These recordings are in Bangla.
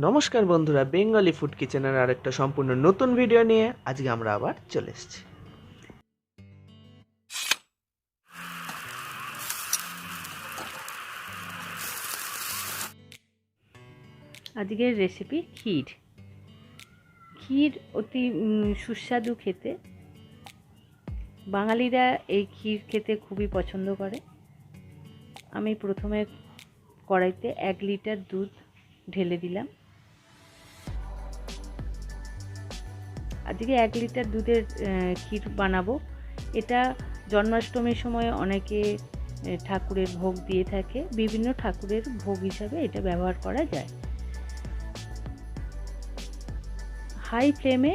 নমস্কার বন্ধুরা, বেঙ্গলি ফুড কিচেনের আরেকটা সম্পূর্ণ নতুন ভিডিও নিয়ে আজকে আমরা আবার চলে এসেছি। আজকের রেসিপি ক্ষীর। ক্ষীর অতি সুস্বাদু খেতে। বাঙালিরা এই ক্ষীর খেতে খুবই পছন্দ করে। আমি প্রথমে কড়াইতে 1 লিটার দুধ ঢেলে দিলাম। আজকে 1 লিটার দুধের ক্ষীর বানাবো। এটা জন্মাষ্টমীর সময় অনেকে ঠাকুরের ভোগ দিয়ে থাকে। বিভিন্ন ঠাকুরের ভোগ হিসাবে এটা ব্যবহার করা যায়। হাই ফ্লেমে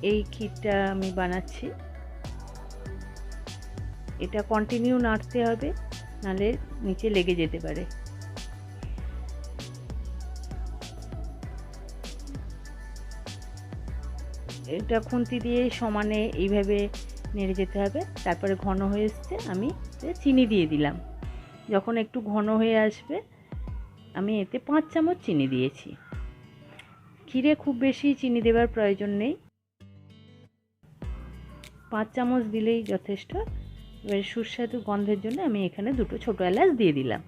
এই ক্ষীরটা আমি বানাচ্ছি। এটা কন্টিনিউ নাড়তে হবে, নাহলে নিচে লেগে যেতে পারে। এটা খুন্তি দিয়ে সমানে এইভাবে নেড়ে যেতে হবে। তারপরে ঘন হয়ে এসছে, আমি চিনি দিয়ে দিলাম। যখন একটু ঘন হয়ে আসবে আমি এতে 5 চামচ চিনি দিয়েছি। ক্ষীরে খুব বেশি চিনি দেওয়ার প্রয়োজন নেই, 5 চামচ দিলেই যথেষ্ট। এবারে সুস্বাদু গন্ধের জন্য আমি এখানে 2টো ছোটো এলাচ দিয়ে দিলাম।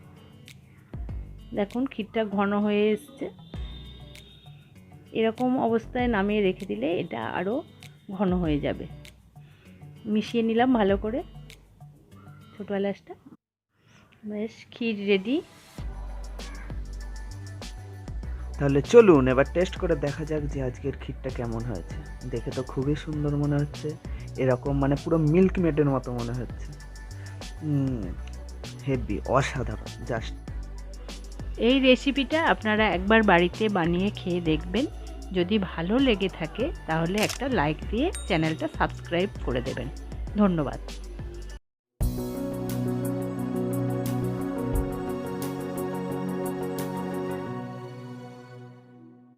দেখুন ক্ষীরটা ঘন হয়ে এসছে। এরকম অবস্থায় নামিয়ে রেখে দিলে এটা আরও ঘন হয়ে যাবে। মিশিয়ে নিলাম ভালো করে ছোটো এলাচটা। বেশ, ক্ষীর রেডি। তাহলে চলুন এবার টেস্ট করে দেখা যাক যে আজকের ক্ষীরটা কেমন হয়েছে। দেখে তো খুবই সুন্দর মনে হচ্ছে, এরকম মানে পুরো মিল্কমেডের মতো মনে হচ্ছে। হেভি, অসাধারণ, জাস্ট। এই রেসিপিটা আপনারা একবার বাড়িতে বানিয়ে খেয়ে দেখবেন। যদি ভালো লেগে থাকে তাহলে একটা লাইক দিয়ে চ্যানেলটা সাবস্ক্রাইব করে দেবেন। ধন্যবাদ।